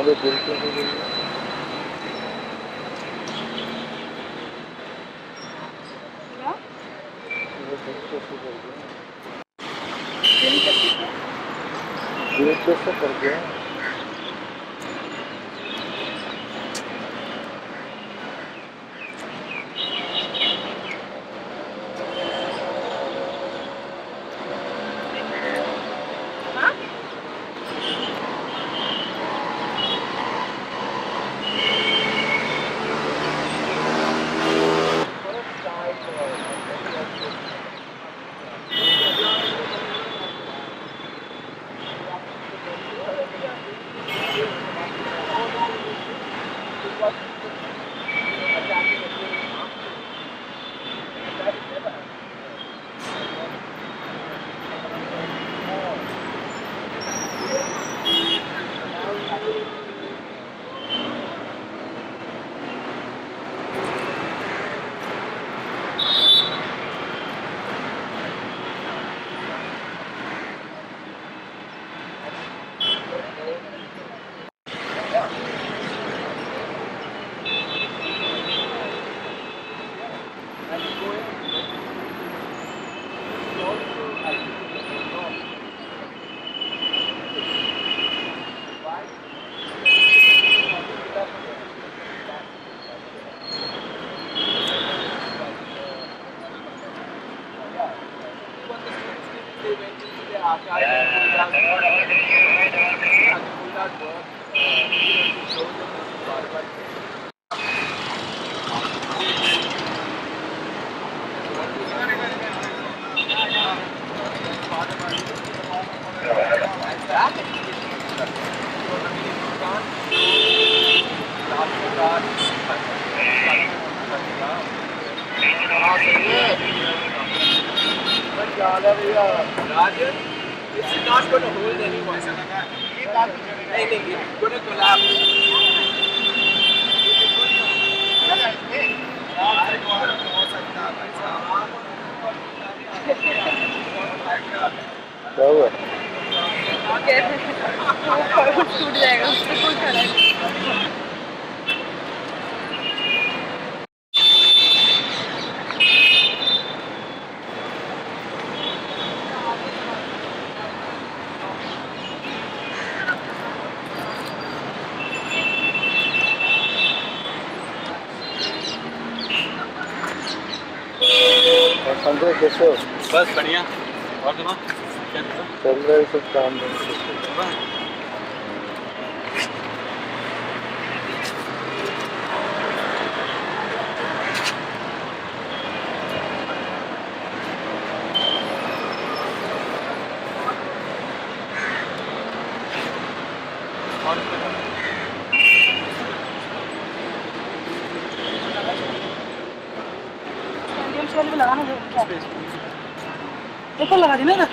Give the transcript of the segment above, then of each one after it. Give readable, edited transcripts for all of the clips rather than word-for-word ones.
पे दिल कैसे दिल कैसे कर दिया दिल कैसे कर दिया Rajan, this is not going to hold anyone. It's going to collapse. क्या हुआ टूट जाएगा उससे कोई खड़ा है और संजय कैसे हो बस बढ़िया और तुम क्या चल रहा है सब काम धाम लगाना देखो लगा दी ना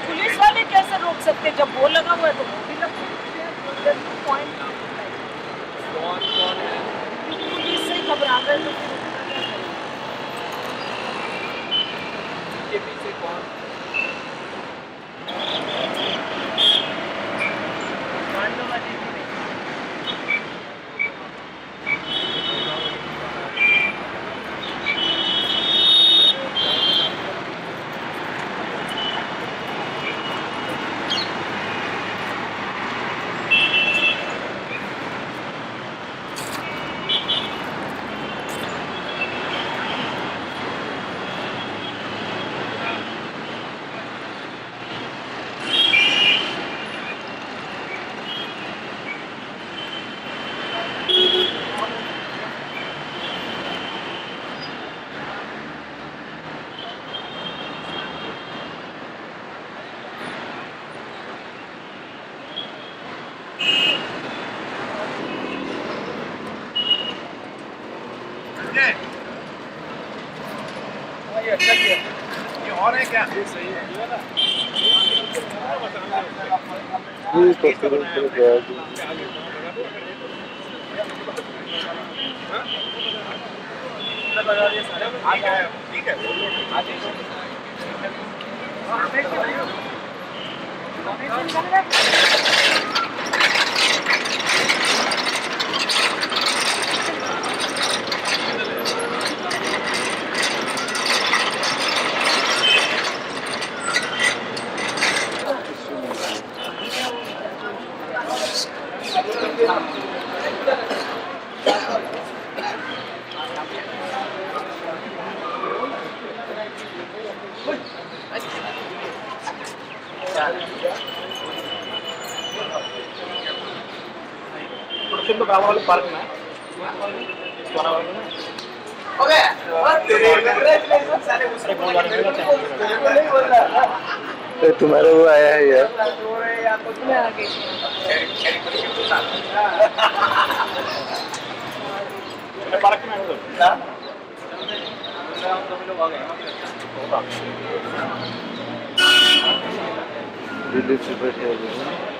पुलिस वाले कैसे रोक सकते हैं? जब वो लगा हुआ है तो वो भी लगता है। पॉइंट पुलिस से घबरा गए तो फिर के पीछे कौन ये अच्छा किया। ये और है क्या? ये सही है। ये वाला? ये तो फिर गया जी। लगा दिए सारे। आ गया है। ठीक है। आ जाइए। तो गाँव वाले पार्क में ओके तो तुम्हारा वो आया है यार। मैं आ गई। पार्क में दिल्ली से बैठे हुए हैं।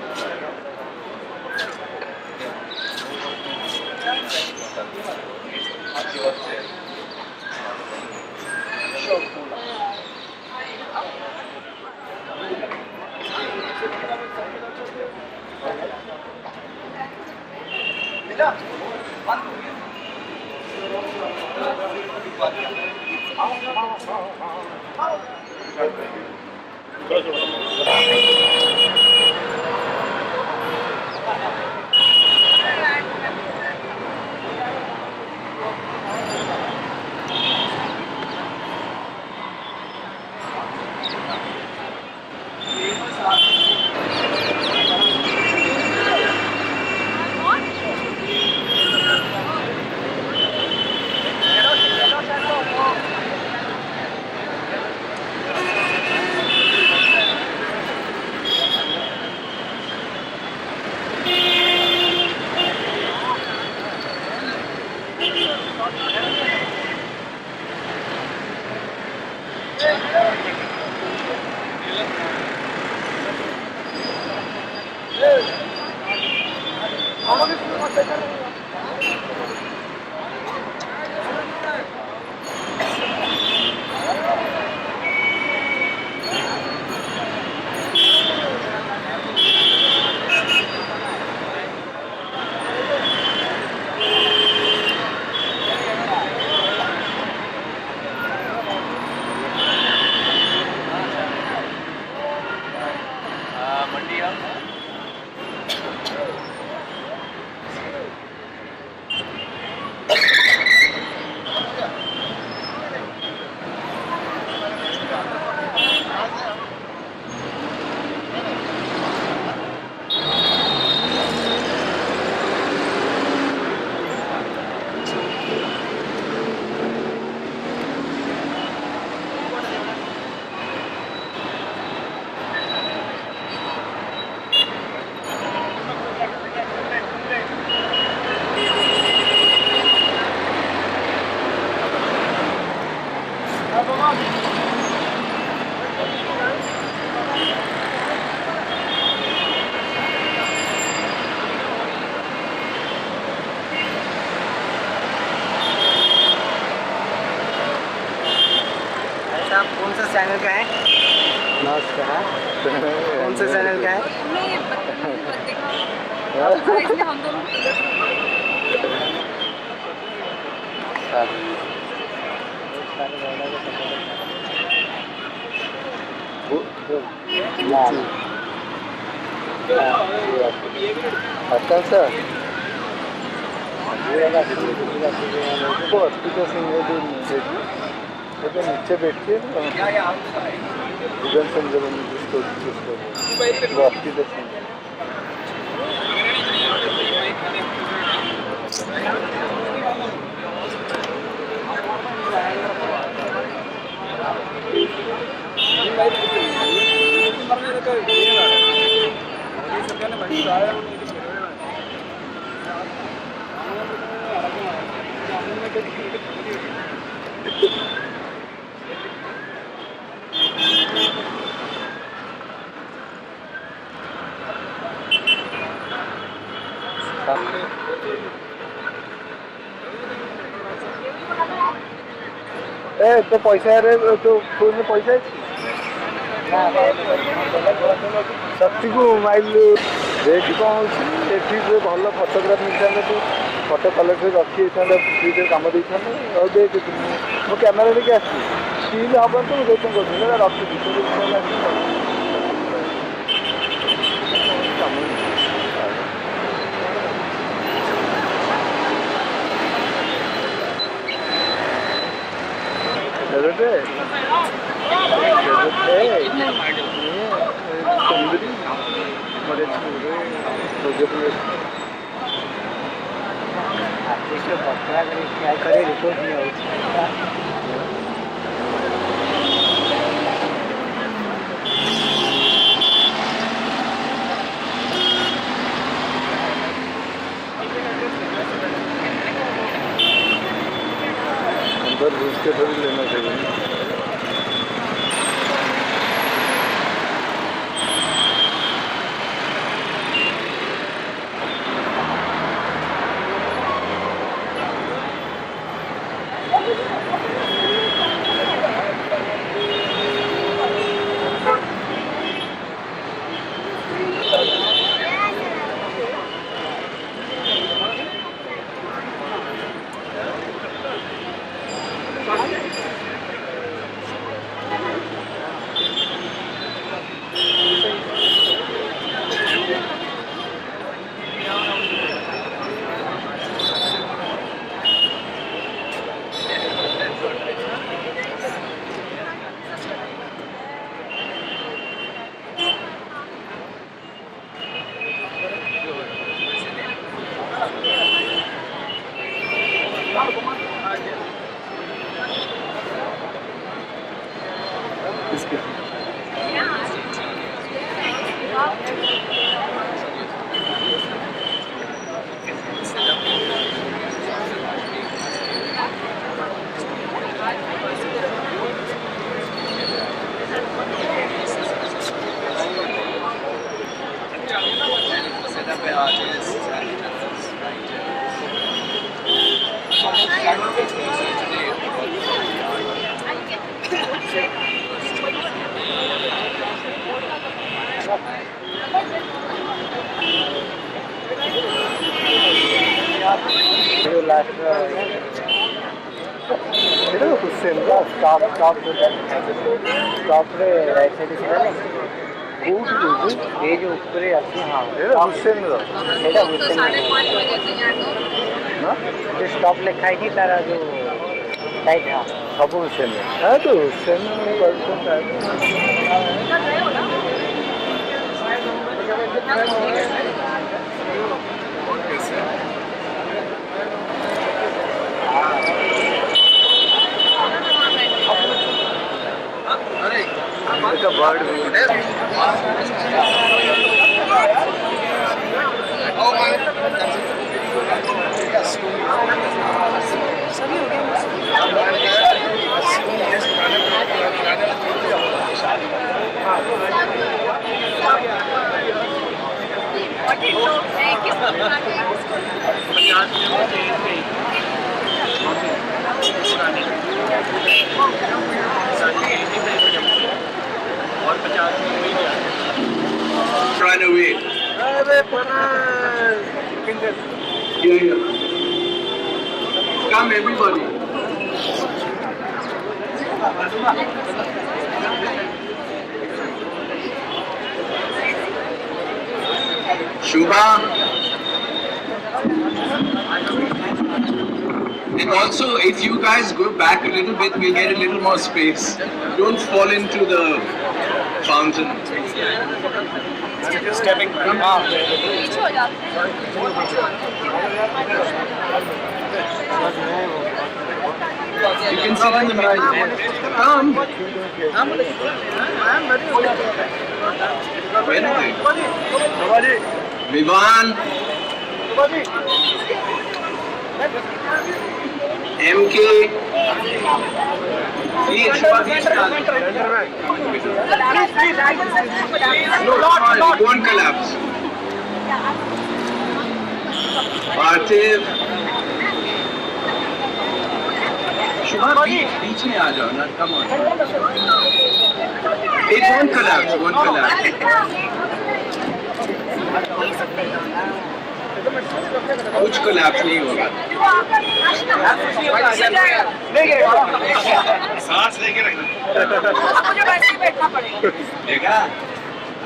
मंडी हाउस आप कौन सा चैनल का है? नमस्कार। कौन सा चैनल का है? नहीं बता इसलिए हम दोनों अच्छा सर वो एप्लीकेशन है जो नीचे बैठिए ना गूगल संजय जिसको वो एप्लीकेशन ए तो पैसा रे तो फोन में पैसा ଅଛି ସତୀ କୁ ମାଇଲୁ ରେଟ୍ କ'ଣ ହେଉଛି ଏଠି ଯେ ଭଲ ଫଟୋଗ୍ରାଫ ମିଳିଥାନ୍ତା ତୁ ଫଟୋ କଲେକ୍ଟ ରଖି ଦେଇଥାନ୍ତା ଭିଡ଼ିଓ କାମ ଦେଇଥାନ୍ତେ ଆଉ ଦେଖ ମୋ କ୍ୟାମେରା ନେଇକି ଆସିଛି ସ୍ଟିଲ୍ ହେବନି ତ ମୁଁ ସେଇଥିପାଇଁ କରୁଥିଲି ସେଇଟା ରଖିଛି सुंदरी बड़े आर्टिस्ट पत्रा क्या करे रिपोर्ट नहीं होती अंदर घुस के थोड़ी लेना चाहिए इसके हुसैन स्टॉप स्टॉप स्टॉप रे राइट साइड सीधा नहीं कोउठ कोउठ ये जो ऊपर अच्छी हाँ एरा हुसैन रो ସେଇଟା ହୁସେନ जो स्टॉप लिखा है तारा जो साइड हाँ सब हुसैन है तो हुसैन करतो काय इसका bird Run away. Here. Come everybody. Shubha. And also, if you guys go back a little bit, we'll get a little more space. Don't fall into the fountain. Stepping back. पीछे हो जाते हैं You can sit in the middle. Come. Where are they? Vivan. MK. Please, Shubha, please. No, don't collapse. Parthiv. Shubha, beach में आ जाओ ना, come on. It won't collapse, won't collapse. कुछ collapse नहीं होगा. सांस लेके रखना. मुझे वैसे ही बैठना पड़ेगा देखा?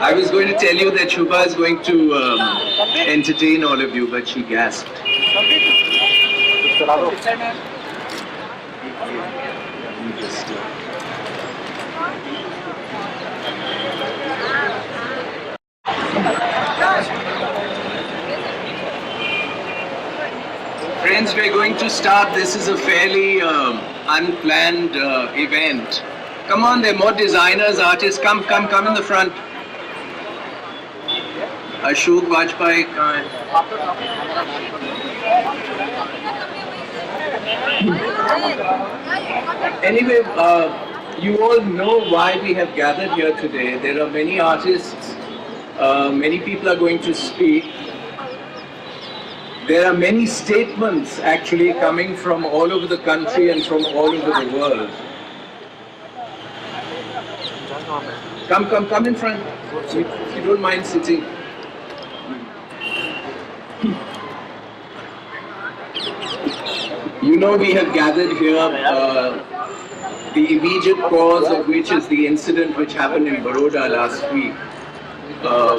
I was going to tell you that Shubha is going to entertain all of you, but she gasped. चला दो Friends, we're going to start. This is a fairly unplanned event. Come on, there are more designers, artists. Come in the front. Ashok Vajpayee, कहाँ है? Anyway, you all know why we have gathered here today. There are many artists, many people are going to speak. There are many statements actually coming from all over the country and from all over the world. Come in front, if you don't mind sitting. You know we have gathered here, the immediate cause of which is the incident which happened in Baroda last week,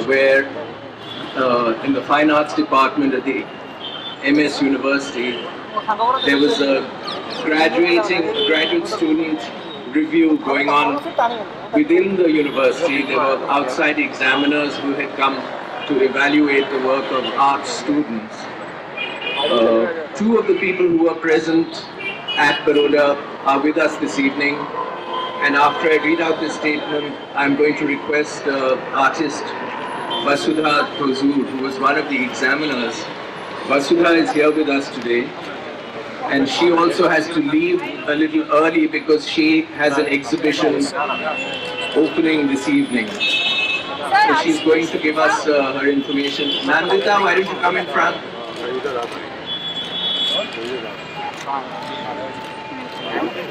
where in the Fine Arts Department at the MS University, there was a graduate student review going on within the university. There were outside examiners who had come to evaluate the work of art students. Two of the people who were present at Baroda are with us this evening, and after I read out this statement, I'm going to request artist Vasudha Thozur, who was one of the examiners. Vasudha is here with us today, and she also has to leave a little early because she has an exhibition opening this evening. So she's going to give us her information. Nandita, why don't you come in front?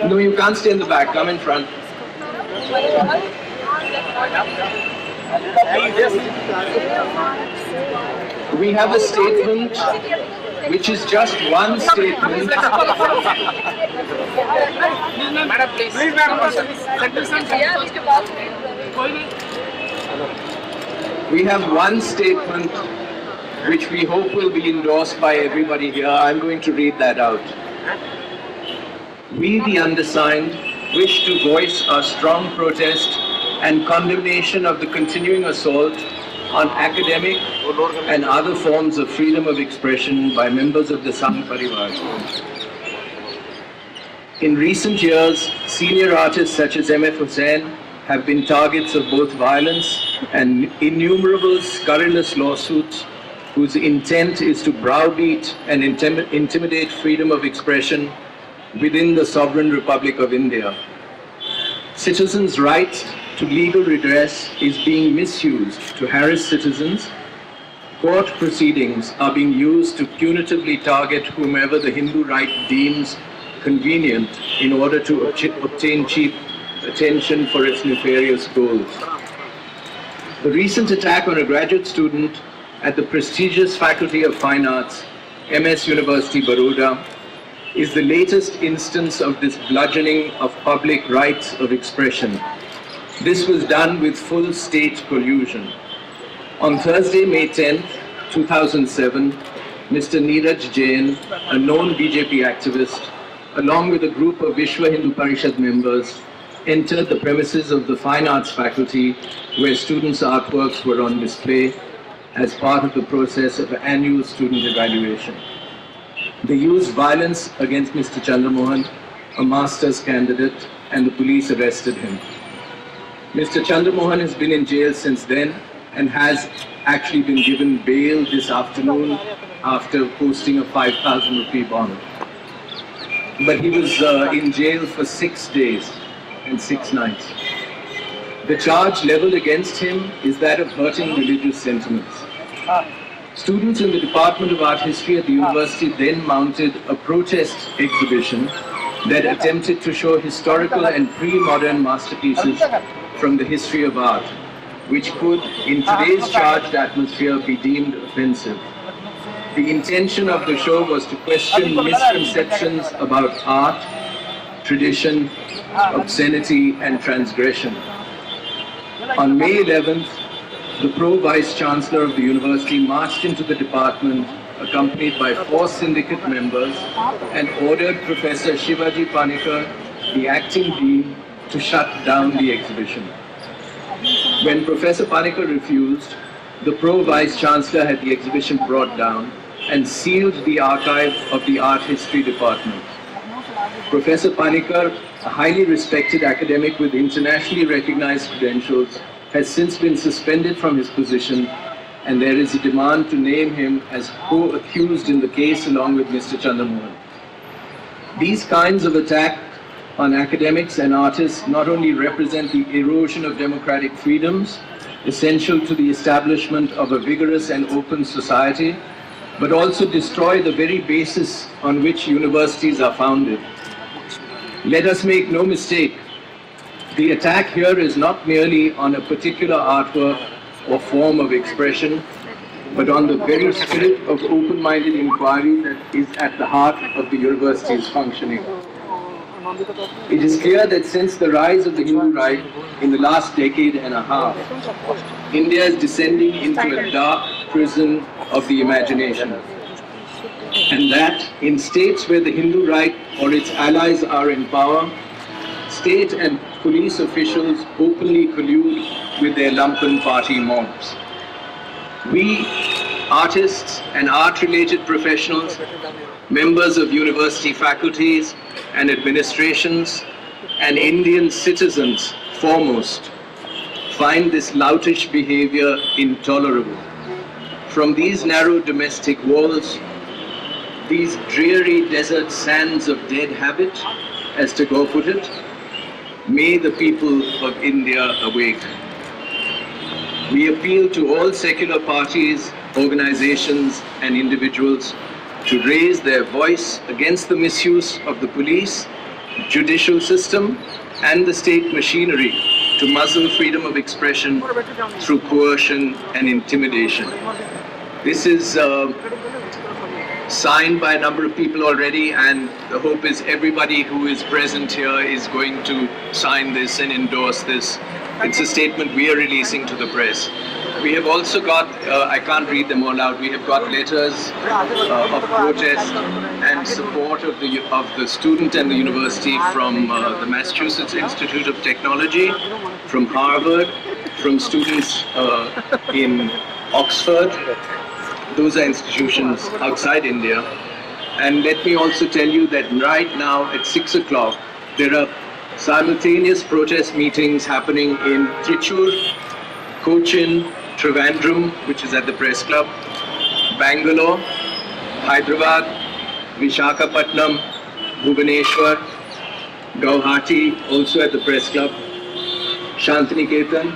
No, you can't stay in the back. Come in front. We have a statement which is just one statement. We have one statement which we hope will be endorsed by everybody here. I'm going to read that out. We, the undersigned, wish to voice our strong protest and condemnation of the continuing assault on academic and other forms of freedom of expression by members of the Sangh Parivar. In recent years, senior artists such as M.F. Hussain have been targets of both violence and innumerable scurrilous lawsuits whose intent is to browbeat and intimidate freedom of expression within the Sovereign Republic of India. Citizens' right to legal redress is being misused to harass citizens. Court proceedings are being used to punitively target whomever the Hindu right deems convenient in order to obtain cheap attention for its nefarious goals. The recent attack on a graduate student at the prestigious Faculty of Fine Arts, MS University, Baroda, is the latest instance of this bludgeoning of public rights of expression. This was done with full state collusion. On Thursday, May 10th, 2007, Mr. Neeraj Jain, a known BJP activist, along with a group of Vishwa Hindu Parishad members, entered the premises of the Fine Arts Faculty where students' artworks were on display as part of the process of annual student evaluation. They used violence against Mr. Chandramohan, a master's candidate, and the police arrested him. Mr. Chandramohan has been in jail since then and has actually been given bail this afternoon after posting a 5,000 rupee bond. But he was in jail for 6 days and 6 nights. The charge leveled against him is that of hurting religious sentiments. Students in the Department of Art History at the university then mounted a protest exhibition that attempted to show historical and pre-modern masterpieces from the history of art, which could, in today's charged atmosphere, be deemed offensive. The intention of the show was to question misconceptions about art, tradition, obscenity, and transgression. On May 11th, the Pro-Vice Chancellor of the university marched into the department accompanied by 4 syndicate members and ordered Professor Shivaji Panikkar, the acting dean, to shut down the exhibition. When Professor Panikkar refused, the Pro-Vice Chancellor had the exhibition brought down and sealed the archive of the Art History Department. Professor Panikkar, a highly respected academic with internationally recognized credentials, has since been suspended from his position, and there is a demand to name him as co-accused in the case along with Mr. Chandramohan. These kinds of attacks on academics and artists not only represent the erosion of democratic freedoms essential to the establishment of a vigorous and open society, but also destroy the very basis on which universities are founded. Let us make no mistake, the attack here is not merely on a particular artwork or form of expression, but on the very spirit of open-minded inquiry that is at the heart of the university's functioning. It is clear that since the rise of the Hindu right in the last decade and a half, India is descending into a dark prison of the imagination. And that in states where the Hindu right or its allies are in power, state and police officials openly collude with their lumpen party mobs. We, artists and art-related professionals, members of university faculties and administrations, and Indian citizens foremost, find this loutish behavior intolerable. From these narrow domestic walls, these dreary desert sands of dead habit, as Tagore put it, may the people of India awake. We appeal to all secular parties, organizations, and individuals to raise their voice against the misuse of the police, judicial system, and the state machinery to muzzle freedom of expression through coercion and intimidation. This is signed by a number of people already, and the hope is everybody who is present here is going to sign this and endorse this. It's a statement we are releasing to the press. We have also got, I can't read them all out, we have got letters of protest and support of the student and the university from the Massachusetts Institute of Technology, from Harvard, from students in Oxford. Those are institutions outside India. And let me also tell you that right now at 6 o'clock, there are simultaneous protest meetings happening in Trichur, Cochin, Trivandrum, which is at the Press Club, Bangalore, Hyderabad, Vishakhapatnam, Bhubaneswar, Guwahati, also at the Press Club, Shantiniketan,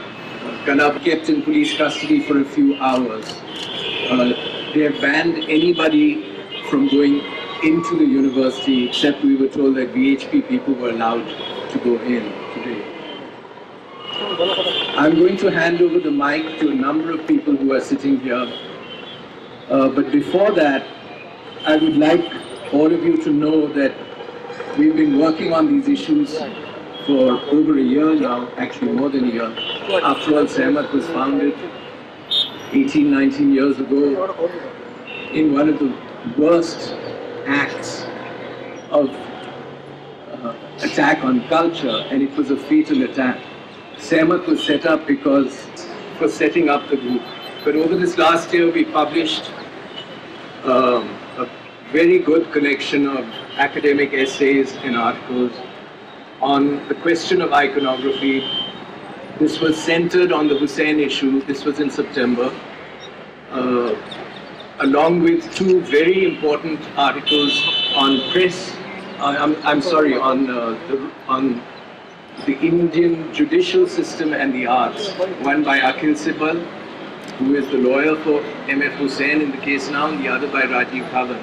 Kanab kept in police custody for a few hours. They have banned anybody from going into the university, except we were told that VHP people were allowed to go in today. I'm going to hand over the mic to a number of people who are sitting here. But before that, I would like all of you to know that we've been working on these issues for over a year now, actually more than a year. After all, Sehmat was founded 18, 19 years ago in one of the worst acts of attack on culture, and it was a fatal attack. Sehmat was set up for setting up the group. But over this last year, we published a very good collection of academic essays and articles on the question of iconography. This was centered on the Hussain issue. This was in September, along with two very important articles on on the Indian judicial system and the arts. One by Akhil Sibal, who is the lawyer for M.F. Hussain in the case now, and the other by Rajiv Bhavan.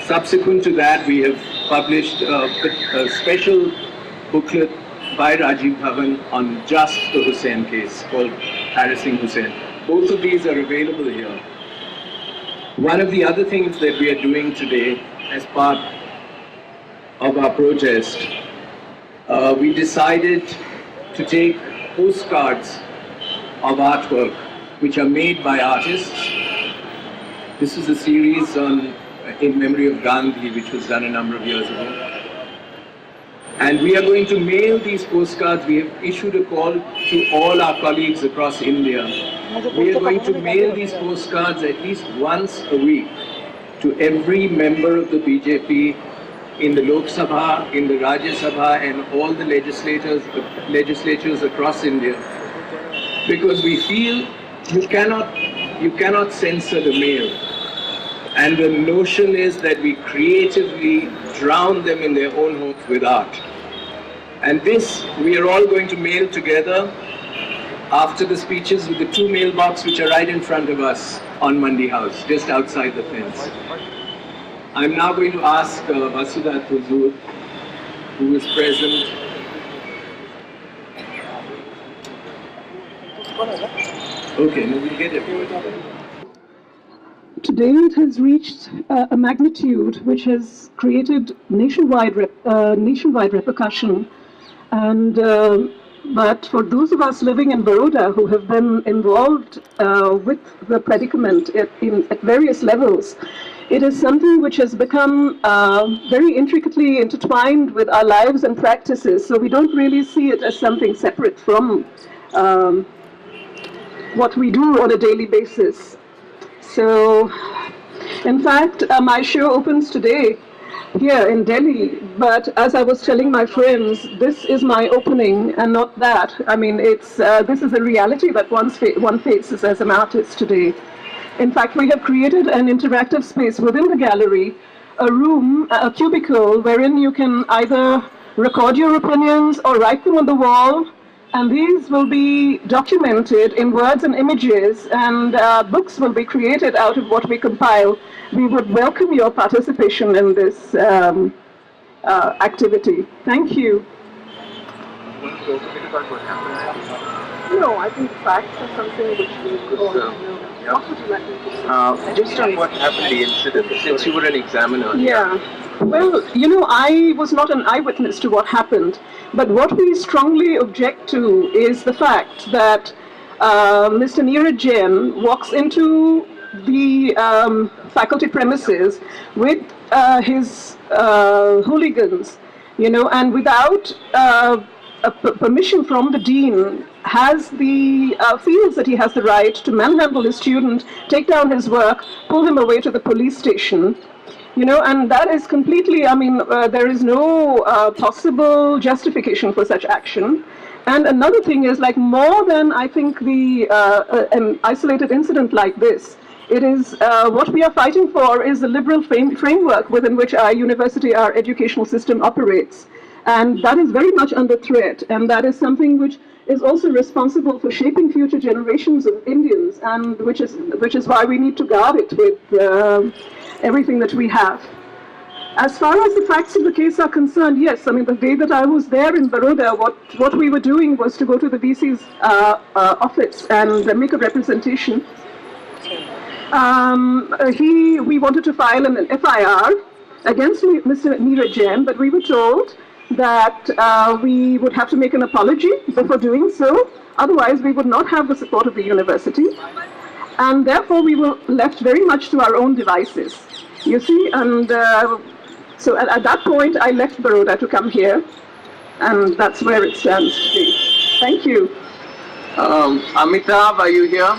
Subsequent to that, we have published a special booklet by Rajiv Bhavan on just the Hussain case, called Harassing Hussain. Both of these are available here. One of the other things that we are doing today as part of our protest, we decided to take postcards of artwork which are made by artists. This is a series in memory of Gandhi, which was done a number of years ago. And we are going to mail these postcards. We have issued a call to all our colleagues across India. We are going to mail these postcards at least once a week to every member of the BJP in the Lok Sabha, in the Rajya Sabha, and all the legislatures across India. Because we feel you cannot censor the mail. And the notion is that we creatively drown them in their own homes with art. And this we are all going to mail together after the speeches with the two mailboxes which are right in front of us on Mandi House, just outside the fence. I'm now going to ask Vasudha Tuzur, who is present. Okay, now we'll get everybody. Today it has reached a magnitude which has created nationwide repercussion, and but for those of us living in Baroda who have been involved with the predicament at various levels, it is something which has become very intricately intertwined with our lives and practices, so we don't really see it as something separate from what we do on a daily basis. So, in fact, my show opens today here in Delhi, but as I was telling my friends, this is my opening and not that. I mean, this is a reality that one faces as an artist today. In fact, we have created an interactive space within the gallery, a room, a cubicle, wherein you can either record your opinions or write them on the wall. And these will be documented in words and images, and books will be created out of what we compile. We would welcome your participation in this activity. Thank you. No, I think facts are something which we could all know. What would you like me to say? Just on what happened, the incident, since you were an examiner. Yeah. Well, you know, I was not an eyewitness to what happened, but what we strongly object to is the fact that Mr. Neeraj Jain walks into the faculty premises with his hooligans, you know, and without permission from the dean, has the feels that he has the right to manhandle his student, take down his work, pull him away to the police station. You know, and that is completely, I mean, there is no possible justification for such action. And another thing is, like, more than I think an isolated incident like this, it is what we are fighting for is the liberal framework within which our university, our educational system operates. And that is very much under threat. And that is something which is also responsible for shaping future generations of Indians, and which is why we need to guard it with everything that we have. As far as the facts of the case are concerned, yes, I mean, the day that I was there in Baroda, what we were doing was to go to the VC's office and make a representation. We wanted to file an FIR against Mr. Neeraj Jain, but we were told that we would have to make an apology before doing so. Otherwise, we would not have the support of the university. And therefore, we were left very much to our own devices, you see. And so at that point, I left Baroda to come here, and that's where it stands today. Thank you. Amitabh, are you here?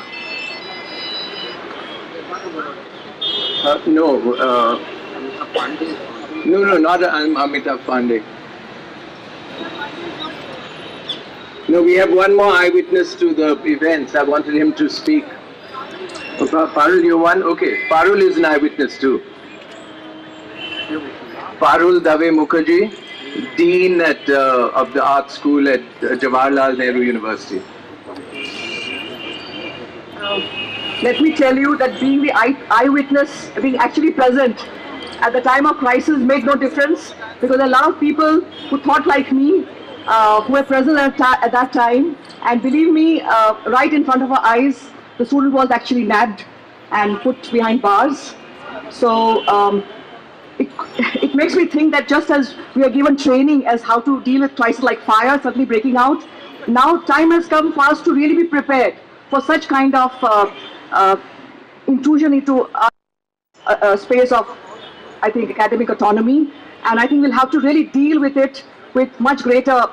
No, not Amitabh Pandey. No, we have one more eyewitness to the events. I wanted him to speak. Parul, you one? Okay, Parul is an eyewitness too. Parul Dave Mukherjee, Dean of the Art School at Jawaharlal Nehru University. Let me tell you that being the eyewitness, being actually present at the time of crisis made no difference, because a lot of people who thought like me, who were present at that time, and believe me, right in front of our eyes, the student was actually nabbed and put behind bars. So it makes me think that just as we are given training as how to deal with crises like fire suddenly breaking out, now time has come for us to really be prepared for such kind of intrusion into a space of, I think, academic autonomy. And I think we'll have to really deal with it with much greater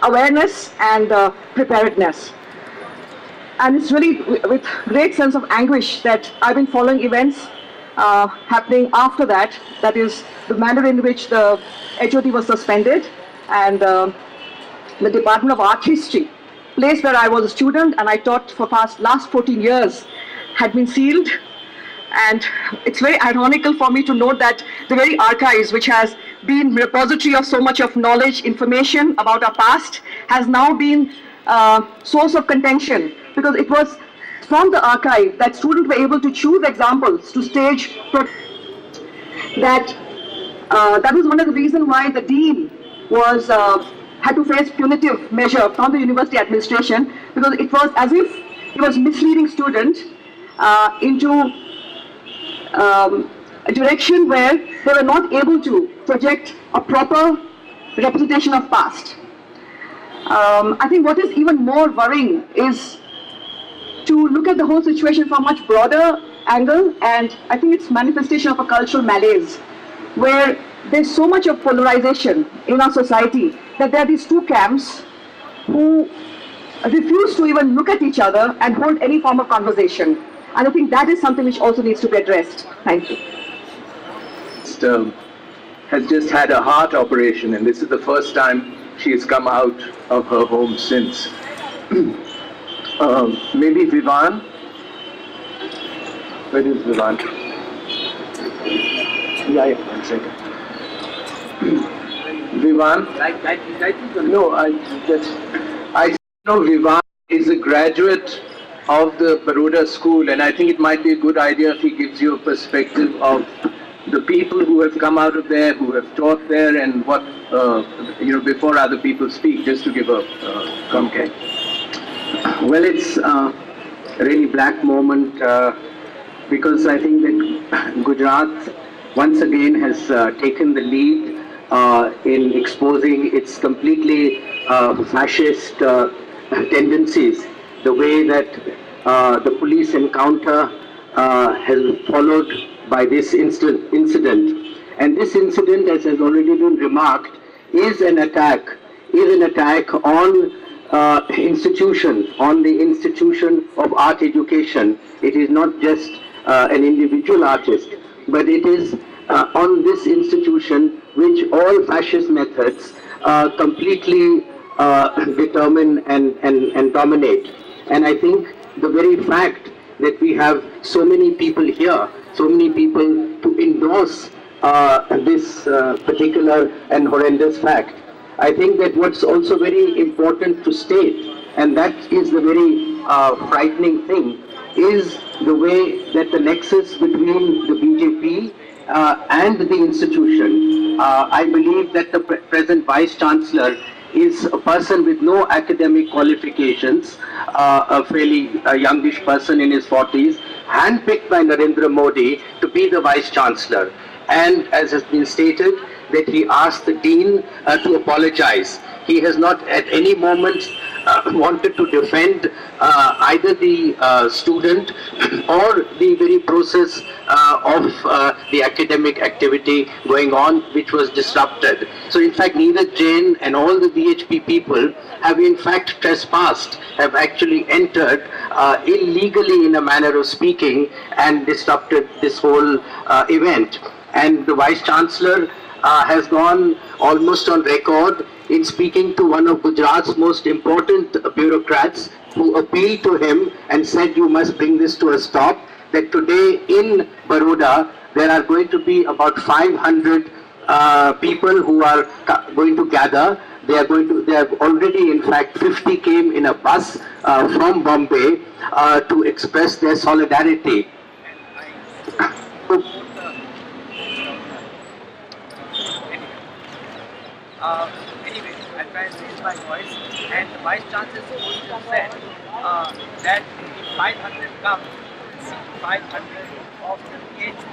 awareness and preparedness. And it's really with great sense of anguish that I've been following events happening after that. That is the manner in which the HOD was suspended, and the Department of Art History, place where I was a student and I taught for last 14 years, had been sealed. And it's very ironical for me to note that the very archives, which has been repository of so much of knowledge, information about our past, has now been source of contention, because it was from the archive that students were able to choose examples to stage. That was one of the reasons why the dean was had to face punitive measure from the university administration, because it was as if he was misleading students into a direction where they were not able to project a proper representation of past. I think what is even more worrying is to look at the whole situation from a much broader angle, and I think it's manifestation of a cultural malaise, where there's so much of polarization in our society that there are these two camps who refuse to even look at each other and hold any form of conversation. And I think that is something which also needs to be addressed. Thank you. Has just had a heart operation, and this is the first time she has come out of her home since. Maybe Vivan? Where is Vivan? Yeah, 1 second. Vivan? No, I know Vivan is a graduate of the Baroda school, and I think it might be a good idea if he gives you a perspective of the people who have come out of there, who have taught there, and what, before other people speak, just to give a context. Well, it's really black moment because I think that Gujarat once again has taken the lead in exposing its completely fascist tendencies. The way that the police encounter has followed by this incident. And this incident, as has already been remarked, is an attack on on the institution of art education. It is not just an individual artist, but it is on this institution which all fascist methods completely determine and dominate. And I think the very fact that we have so many people here, so many people to endorse this particular and horrendous fact. I think that what's also very important to state, and that is the very frightening thing, is the way that the nexus between the BJP and the institution. I believe that the present Vice Chancellor is a person with no academic qualifications, a fairly youngish person in his 40s, handpicked by Narendra Modi to be the Vice Chancellor. And as has been stated, that he asked the Dean to apologize. He has not at any moment wanted to defend either the student or the very process of the academic activity going on, which was disrupted. So in fact, Neeraj Jain and all the VHP people have in fact trespassed, have actually entered illegally, in a manner of speaking, and disrupted this whole event. And the Vice Chancellor has gone almost on record in speaking to one of Gujarat's most important bureaucrats, who appealed to him and said, you must bring this to a stop, that today in Baroda there are going to be about 500 people who are going to gather. They have already, in fact, 50 came in a bus from Bombay to express their solidarity. Anyway, I'll try and raise my voice. And the Vice Chancellor said that if 500 come, 500 of the PhD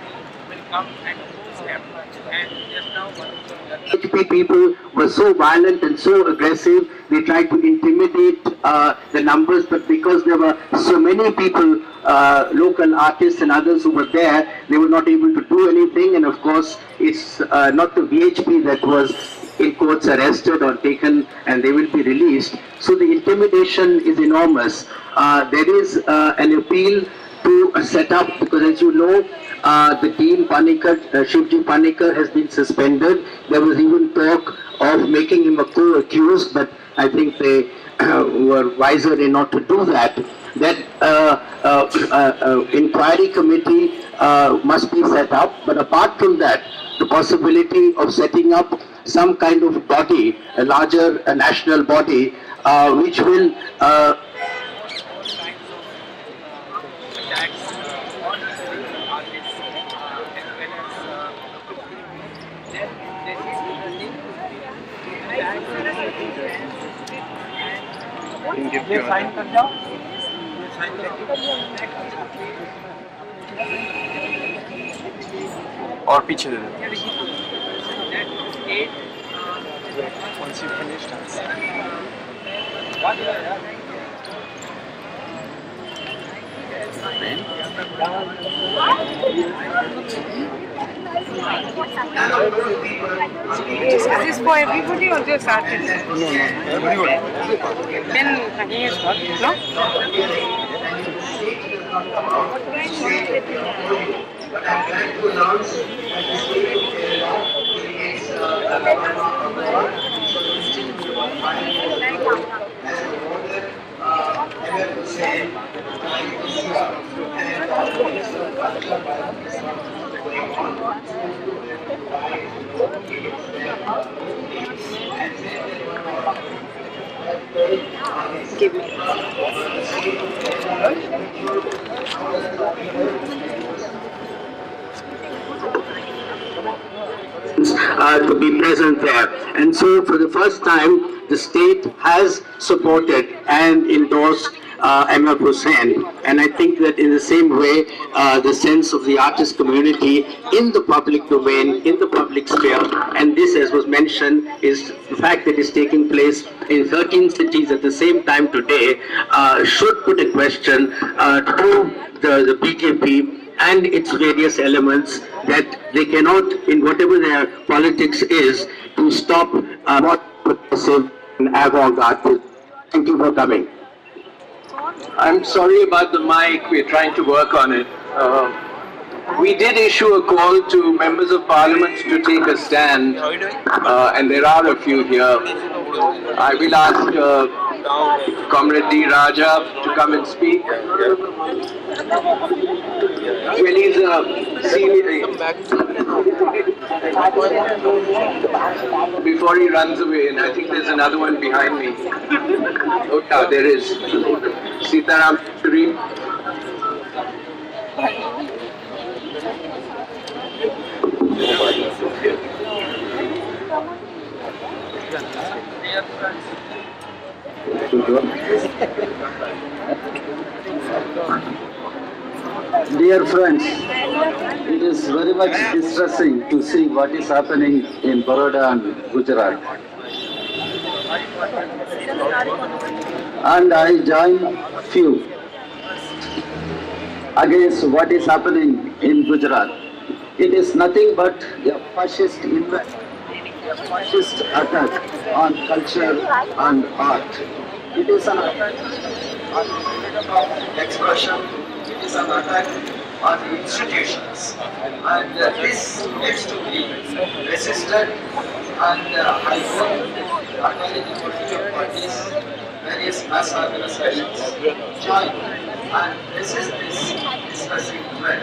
will come and oppose them. And just now, PhP people were so violent and so aggressive, they tried to intimidate the numbers, but because there were so many people, local artists and others who were there, they were not able to do anything. And of course, it's not the VHP that was in quotes arrested or taken, and they will be released. So the intimidation is enormous. There is an appeal to set up, because as you know, the Dean Panikkar, Shivji Panikkar, has been suspended. There was even talk of making him a co-accused, but I think they were wiser in not to do that. That inquiry committee must be set up, but apart from that, the possibility of setting up some kind of body, a larger national body, which will और पीछे दे दो once you finish Is this for everybody or just artists? everybody Then he is what? Give me. to be present there. And so for the first time, the state has supported and endorsed Amir Hussain. And I think that in the same way, the sense of the artist community in the public domain, in the public sphere, and this, as was mentioned, is the fact that it's taking place in 13 cities at the same time today, should put a question to the BJP and its various elements that they cannot, in whatever their politics is, to stop more progressive and avant-garde. Thank you for coming. I'm sorry about the mic, we're trying to work on it. We did issue a call to members of parliament to take a stand, and there are a few here. I will ask Comrade D. Raja to come and speak. Well, he's a senior. Before he runs away, and I think there's another one behind me. Oh, yeah, there is. Sitaram Sri. Dear friends, it is very much distressing to see what is happening in Baroda and Gujarat. And I join few against what is happening in Gujarat. It is nothing but a fascist attack on culture and art. It is an attack on freedom of expression. It is an attack on the institutions. And this needs to be resisted. And I hope the political parties, various mass organizations join and resist this disgusting threat.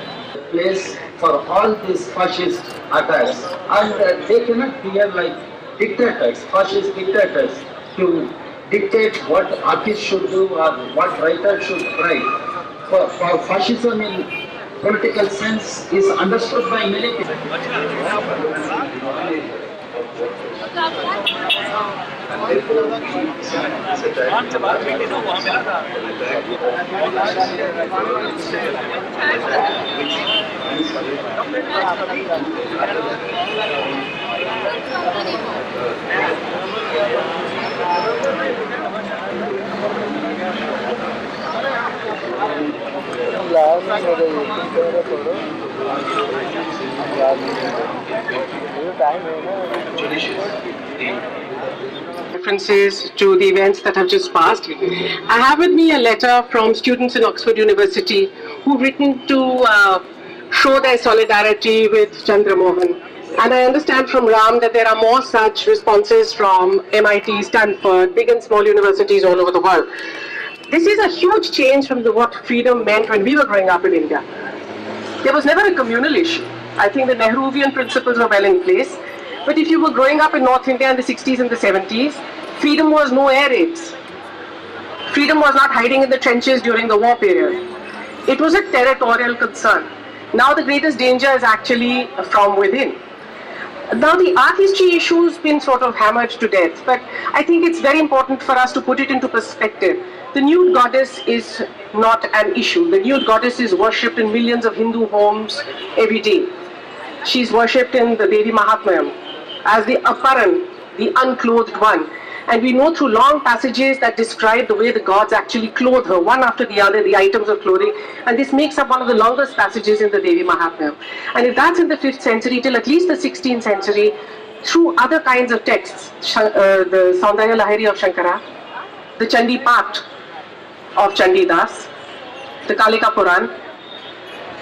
Place for all these fascist attacks, and they cannot be like dictators, fascist dictators, to dictate what artists should do or what writers should write. For fascism in political sense is understood by many people. References to the events that have just passed. I have with me a letter from students in Oxford University who've written to show their solidarity with Chandra Mohan. And I understand from Ram that there are more such responses from MIT, Stanford, big and small universities all over the world. This is a huge change from what freedom meant when we were growing up in India. There was never a communal issue. I think the Nehruvian principles were well in place. But if you were growing up in North India in the 60s and the 70s, freedom was no air raids. Freedom was not hiding in the trenches during the war period. It was a territorial concern. Now the greatest danger is actually from within. Now the art history issue has been sort of hammered to death, but I think it's very important for us to put it into perspective. The nude goddess is not an issue. The nude goddess is worshipped in millions of Hindu homes every day. She's worshipped in the Devi Mahatmyam as the Aparan, the unclothed one. And we know through long passages that describe the way the gods actually clothe her, one after the other, the items of clothing. And this makes up one of the longest passages in the Devi Mahatmyam. And if that's in the 5th century till at least the 16th century, through other kinds of texts, the Saundarya Lahari of Shankara, the Chandi Pat of Chandi Das, the Kalika Puran,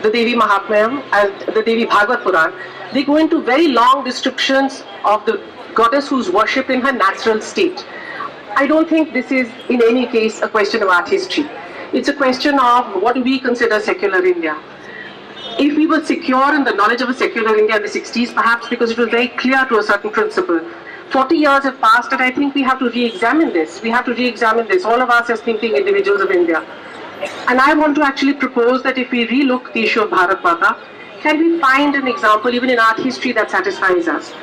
the Devi Mahatmyam, and the Devi Bhagavad Puran, they go into very long descriptions of the goddess who's worshipped in her natural state. I don't think this is in any case a question of art history. It's a question of what do we consider secular India. If we were secure in the knowledge of a secular India in the 60s, perhaps because it was very clear to a certain principle. 40 years have passed and I think we have to re-examine this. We have to re-examine this, all of us as thinking individuals of India. And I want to actually propose that if we re-look the issue of Bharat Mata, can we find an example even in art history that satisfies us?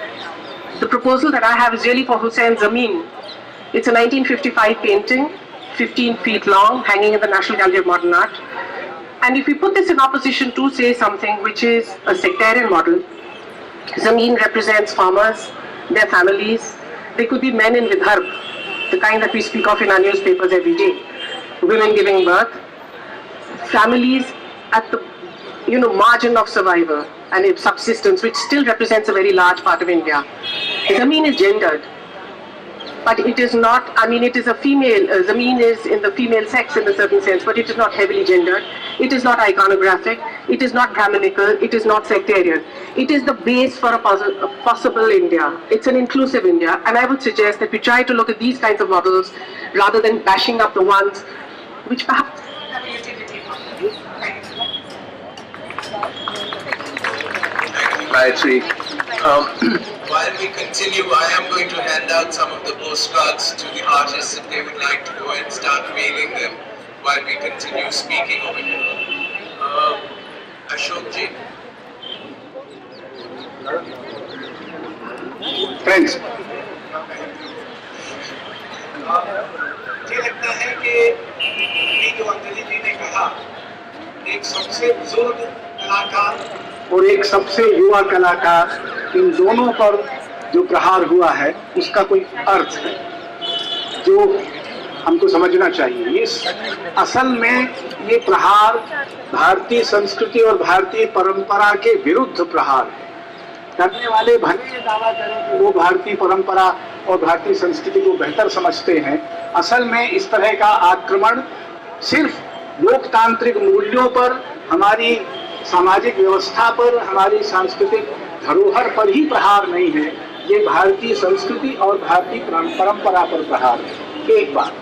The proposal that I have is really for Hussain Zameen. It's a 1955 painting 15 feet long, hanging in the National Gallery of Modern Art. And if we put this in opposition to, say, something which is a sectarian model, Zameen represents farmers, their families. They could be men in Vidarbha, the kind that we speak of in our newspapers every day. Women giving birth, families at the margin of survival and its subsistence, which still represents a very large part of India. Zameen is gendered, but it is not, it is a female, Zameen is in the female sex in a certain sense, but it is not heavily gendered, it is not iconographic, it is not Brahminical, it is not sectarian. It is the base for a possible India. It's an inclusive India, and I would suggest that we try to look at these kinds of models rather than bashing up the ones which perhaps... Gayatri. While we continue, I am going to hand out some of the postcards to the artists if they would like to go and start mailing them while we continue speaking over here. Ashok ji. Friends. मुझे लगता है कि ये जो अंजलि जी ने कहा, एक सबसे बुजुर्ग कलाकार और एक सबसे युवा कलाकार, इन दोनों पर जो प्रहार हुआ है उसका कोई अर्थ है जो हमको समझना चाहिए। इस असल में ये प्रहार भारतीय संस्कृति और भारतीय परंपरा के विरुद्ध प्रहार है। करने वाले भले ये दावा करें कि वो भारतीय परंपरा और भारतीय संस्कृति को बेहतर समझते हैं, असल में इस तरह का आक्रमण सिर्फ लोकतांत्रिक मूल्यों पर, हमारी सामाजिक व्यवस्था पर, हमारी सांस्कृतिक धरोहर पर ही प्रहार नहीं है, ये भारतीय संस्कृति और भारतीय परंपरा पर प्रहार है। एक बात।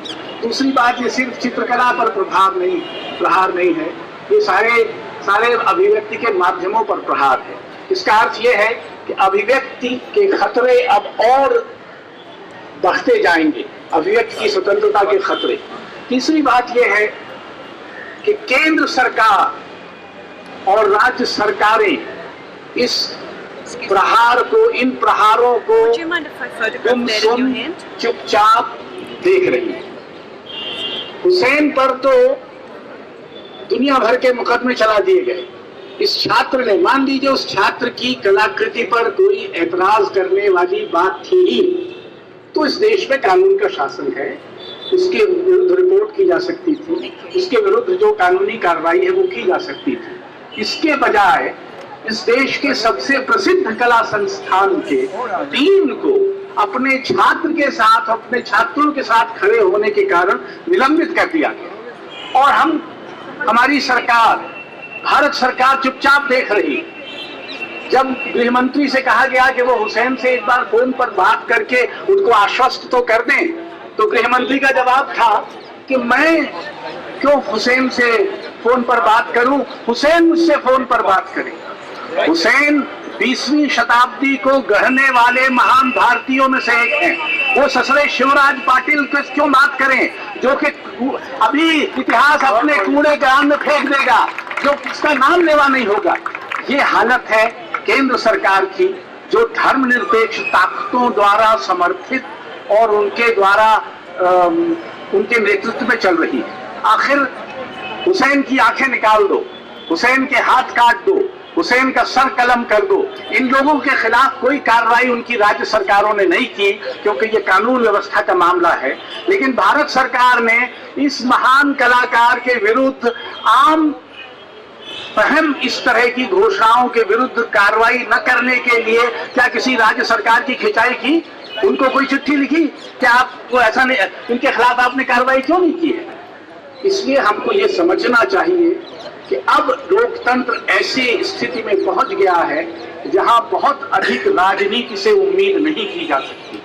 दूसरी बात, ये सिर्फ चित्रकला पर प्रहार नहीं है, ये सारे अभिव्यक्ति के माध्यमों पर प्रहार है। इसका अर्थ ये है कि अभिव्यक्ति के खतरे अब और बढ़ते जाएंगे, अभिव्यक्ति की स्वतंत्रता के खतरे। तीसरी बात ये है कि केंद्र सरकार और राज्य सरकारें इस प्रहार को, इन प्रहारों को गुमसुम चुपचाप देख रही है। हुसैन पर तो दुनिया भर के मुकदमे चला दिए गए। इस छात्र ने, मान लीजिए उस छात्र की कलाकृति पर कोई एतराज करने वाली बात थी ही, तो इस देश में कानून का शासन है, उसके विरुद्ध रिपोर्ट की जा सकती थी, उसके विरुद्ध जो कानूनी कार्रवाई है वो की जा सकती थी। इसके बजाय इस देश के सबसे प्रसिद्ध कला संस्थान के डीन को अपने छात्र के साथ, अपने छात्रों के साथ खड़े होने के कारण निलंबित कर दिया गया। और हमारी सरकार, भारत सरकार चुपचाप देख रही। जब गृह मंत्री से कहा गया कि वो हुसैन से एक बार फोन पर बात करके उनको आश्वस्त तो कर दें, तो गृह मंत्री का जवाब था कि मैं क्यों हुसैन से फोन पर बात करूं, हुसैन मुझसे फोन पर बात करें। हुसैन 20वीं शताब्दी को गढ़ने वाले महान भारतीयों में से एक हैं। वो ससरे शिवराज पाटिल को क्यों बात करें, जो कि अभी इतिहास अपने कूड़े गान में फेंक देगा, जो उसका नाम लेवा नहीं होगा। ये हालत है केंद्र सरकार की, जो धर्मनिरपेक्ष ताकतों द्वारा समर्थित और उनके द्वारा उनके नेतृत्व में चल रही है। आखिर हुसैन की आंखें निकाल दो, हुसैन के हाथ काट दो, हुसैन का सर कलम कर दो। इन लोगों के खिलाफ कोई कार्रवाई उनकी राज्य सरकारों ने नहीं की, क्योंकि ये कानून व्यवस्था का मामला है। लेकिन भारत सरकार ने इस महान कलाकार के विरुद्ध आम अहम इस तरह की घोषणाओं के विरुद्ध कार्रवाई न करने के लिए क्या किसी राज्य सरकार की खिंचाई की, उनको कोई चिट्ठी लिखी, क्या आपको ऐसा नहीं, इनके खिलाफ आपने कार्रवाई क्यों नहीं की है? इसलिए हमको ये समझना चाहिए कि अब लोकतंत्र ऐसी स्थिति में पहुंच गया है जहां बहुत अधिक राजनीति से उम्मीद नहीं की जा सकती।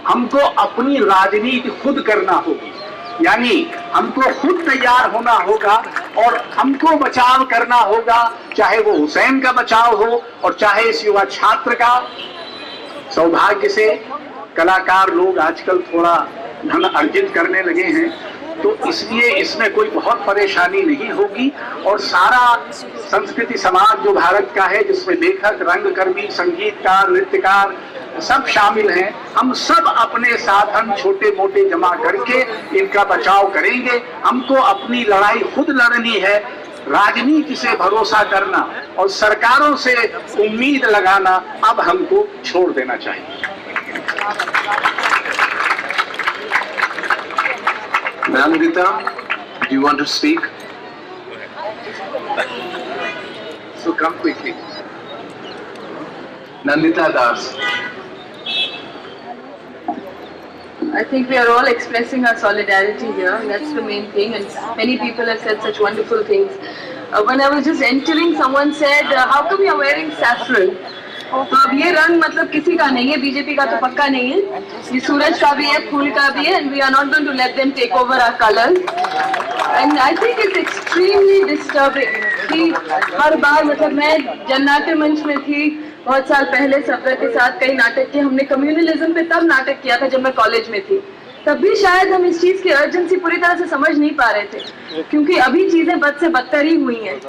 हमको अपनी राजनीति खुद करना होगी, यानी हमको खुद तैयार होना होगा और हमको बचाव करना होगा, चाहे वो हुसैन का बचाव हो और चाहे इस युवा छात्र का। सौभाग्य से कलाकार लोग आजकल थोड़ा धन अर्जित करने लगे हैं, तो इसलिए इसमें कोई बहुत परेशानी नहीं होगी। और सारा संस्कृति समाज जो भारत का है, जिसमें लेखक, रंगकर्मी, संगीतकार, नृत्यकार, सब शामिल हैं। हम सब अपने साधन छोटे मोटे जमा करके इनका बचाव करेंगे। हमको अपनी लड़ाई खुद लड़नी है। राजनीति से भरोसा करना और सरकारों से उम्मीद लगाना अब हमको छोड़ देना चाहिए। Nandita, do you want to speak? So come quickly. Nandita Das. I think we are all expressing our solidarity here, and that's the main thing, and many people have said such wonderful things. When I was just entering, someone said, how come you are wearing saffron? तो अब ये रंग मतलब किसी का नहीं है, BJP का तो पक्का नहीं है, ये सूरज का भी है, फूल का भी है, and we are not going to let them take over our colors. And I think it's extremely disturbing कि हर बार मतलब मैं जननाट्य मंच में थी बहुत साल पहले सब्र के साथ कई नाटक किए। हमने कम्युनलिज्म पे तब नाटक किया था जब मैं कॉलेज में थी, तब भी शायद हम इस चीज की अर्जेंसी पूरी तरह से समझ नहीं पा रहे थे, क्योंकि अभी चीजें बद से बदतर ही हुई हैं।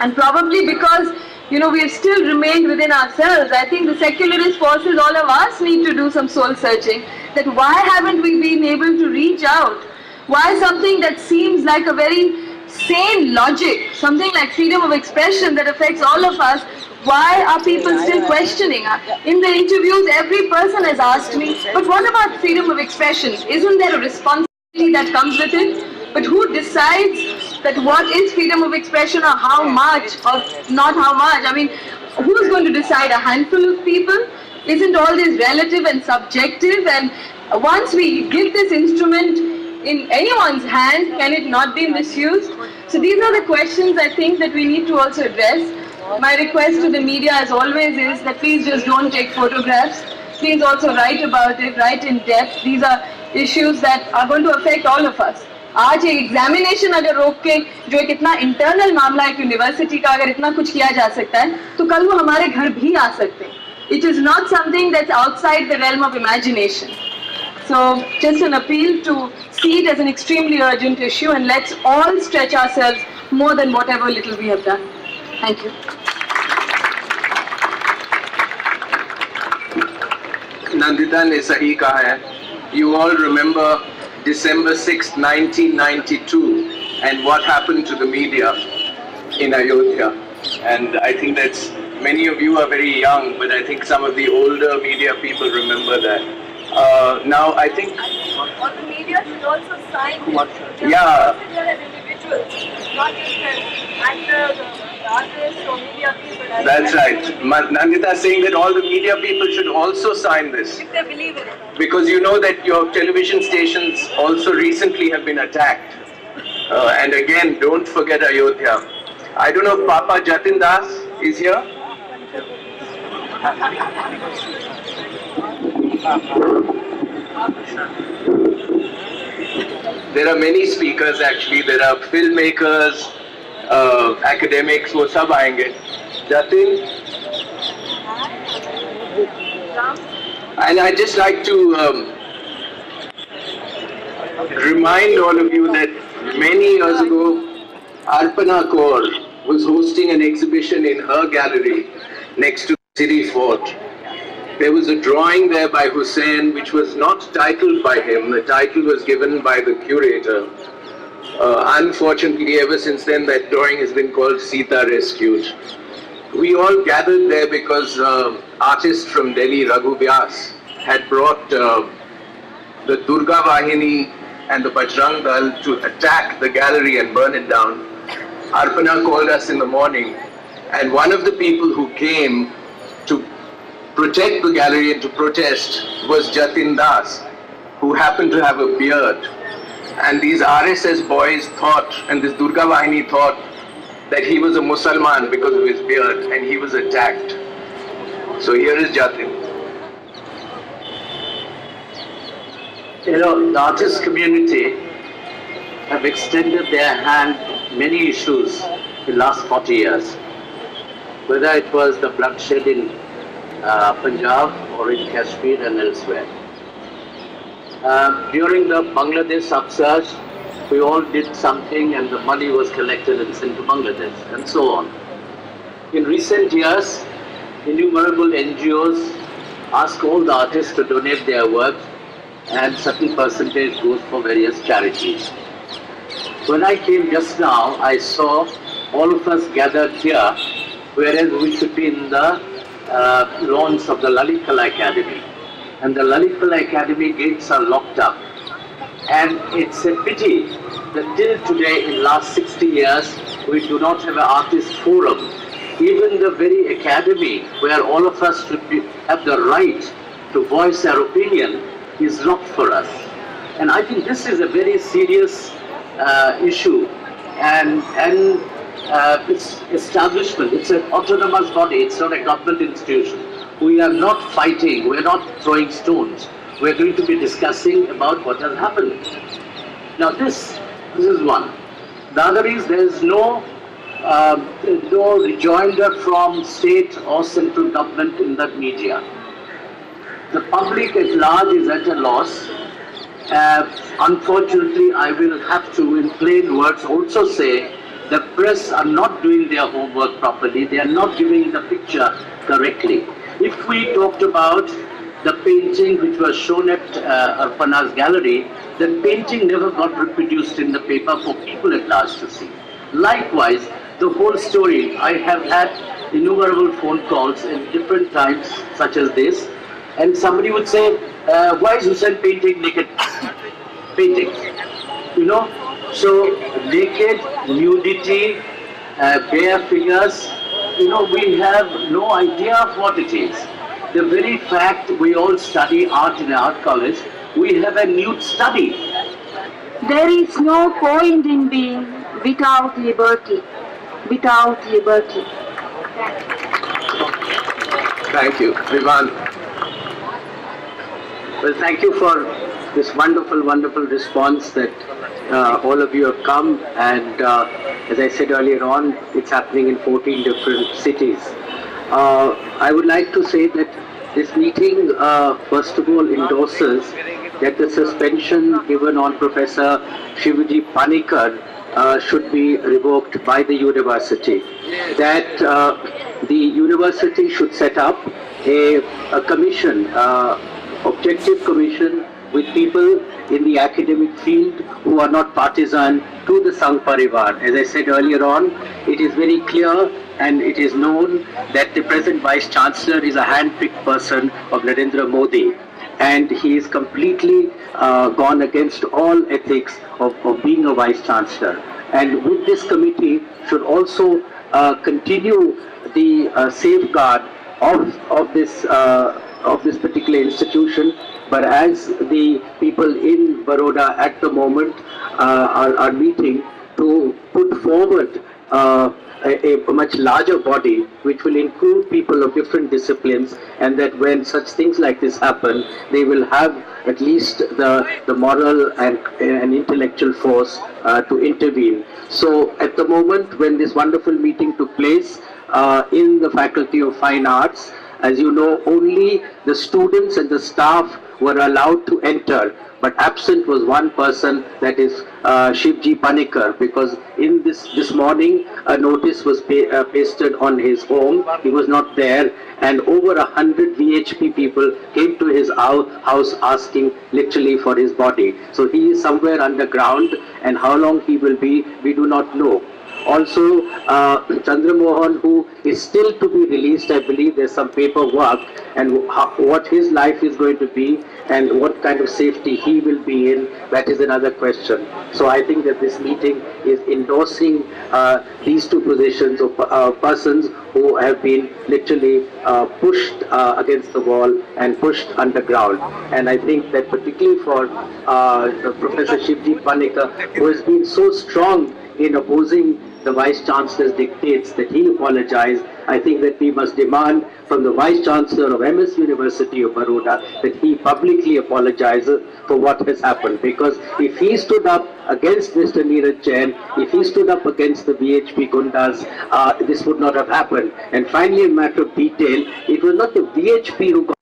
And probably because we have still remained within ourselves. I think the secularist forces, all of us, need to do some soul searching. That why haven't we been able to reach out? Why something that seems like a very sane logic, something like freedom of expression that affects all of us, why are people still questioning? In the interviews, every person has asked me, but what about freedom of expression? Isn't there a responsibility that comes with it? But who decides that what is freedom of expression or how much or not how much? I mean, who's going to decide? A handful of people? Isn't all this relative and subjective? And once we give this instrument in anyone's hand, can it not be misused? So these are the questions I think that we need to also address. My request to the media as always is that please just don't take photographs. Please also write about it, write in depth. These are issues that are going to affect all of us. आज ये examination अगर रोक के जो एक इतना internal मामला है यूनिवर्सिटी का, अगर इतना कुछ किया जा सकता है तो कल वो हमारे घर भी आ सकते हैं. It is not something that's outside the realm of imagination. So just an appeal to see it as an extremely urgent issue, and let's all stretch ourselves more than whatever little we have done. Thank you. Nandita ने सही कहा है. You all remember December 6, 1992, and what happened to the media in Ayodhya. And I think that's, many of you are very young, but I think some of the older media people remember that. Now I think... Or the media should also sign it. Yeah. As individuals, not just as actors or artists or media people. That's right. Nandita is saying that all the media people should also sign this. If they believe in it. Because you know that your television stations also recently have been attacked. And again, don't forget Ayodhya. I don't know if Papa Jatin Das is here. There are many speakers actually. There are filmmakers, academics, वो सब आएंगे. Jatin. And I'd just like to remind all of you that many years ago, Arpana Kaur was hosting an exhibition in her gallery next to City Fort. There was a drawing there by Hussain which was not titled by him. The title was given by the curator. Unfortunately, ever since then, that drawing has been called Sita Rescued. We all gathered there because artist from Delhi, Raghu Vyas, had brought the Durga Vahini and the Bajrang Dal to attack the gallery and burn it down. Arpana called us in the morning, and one of the people who came to protect the gallery and to protest was Jatin Das, who happened to have a beard. And these RSS boys thought, and this Durga Vahini thought, that he was a Musalman because of his beard, and he was attacked. So here is Jatin. You know, the artist community have extended their hand many issues in the last 40 years. Whether it was the bloodshed in Punjab or in Kashmir and elsewhere. During the Bangladesh upsurge, we all did something and the money was collected and sent to Bangladesh and so on. In recent years, innumerable NGOs ask all the artists to donate their work, and certain percentage goes for various charities. When I came just now, I saw all of us gathered here, whereas we should be in the lawns of the Lalit Kala Academy. And the Lalit Kala Academy gates are locked up. And it's a pity that till today, in last 60 years, we do not have an artist forum. Even the very academy where all of us should have the right to voice our opinion is locked for us. And I think this is a very serious issue. And its establishment, it's an autonomous body, it's not a government institution. We are not fighting, we're not throwing stones. We're going to be discussing about what has happened. Now this is one. The other is there's no rejoinder from state or central government in the media. The public at large is at a loss. Unfortunately, I will have to, in plain words, also say the press are not doing their homework properly. They are not giving the picture correctly. If we talked about the painting which was shown at Arpana's gallery, the painting never got reproduced in the paper for people at large to see. Likewise, the whole story, I have had innumerable phone calls in different times such as this, and somebody would say, why is Hussain painting naked painting? You know, so naked, nudity, bare figures, you know, we have no idea of what it is. The very fact we all study art in art college, we have a nude study. There is no point in being without liberty. Without liberty. Thank you, Vivan. Well, thank you for this wonderful, wonderful response that all of you have come, and as I said earlier on, it's happening in 14 different cities. I would like to say that this meeting, first of all, endorses that the suspension given on Professor Shivji Panikkar should be revoked by the university. That the university should set up a commission, objective commission with people in the academic field who are not partisan to the Sangh Parivar. As I said earlier on, it is very clear and it is known that the present Vice Chancellor is a hand-picked person of Narendra Modi, and he is completely gone against all ethics of being a Vice Chancellor. And with this committee should also continue the safeguard of this particular institution. But as the people in Baroda at the moment are meeting to put forward a much larger body which will include people of different disciplines, and that when such things like this happen, they will have at least the moral and intellectual force to intervene. So at the moment when this wonderful meeting took place in the Faculty of Fine Arts, as you know, only the students and the staff were allowed to enter, but absent was one person, that is Shivji Panikkar, because in this morning a notice was pasted on his home. He was not there, and over 100 VHP people came to his house asking literally for his body. So he is somewhere underground, and how long he will be, we do not know. Also, Chandra Mohan, who is still to be released, I believe there's some paperwork, and what his life is going to be and what kind of safety he will be in, that is another question. So I think that this meeting is endorsing these two positions of persons who have been literally pushed against the wall and pushed underground. And I think that particularly for Professor Shivji Panikkar, who has been so strong in opposing the Vice Chancellor's dictates, that he apologize. I think that we must demand from the Vice Chancellor of MS University of Baroda that he publicly apologizes for what has happened. Because if he stood up against Mr. Neeraj Jain, if he stood up against the VHP Gundas, this would not have happened. And finally, a matter of detail, it was not the VHP who got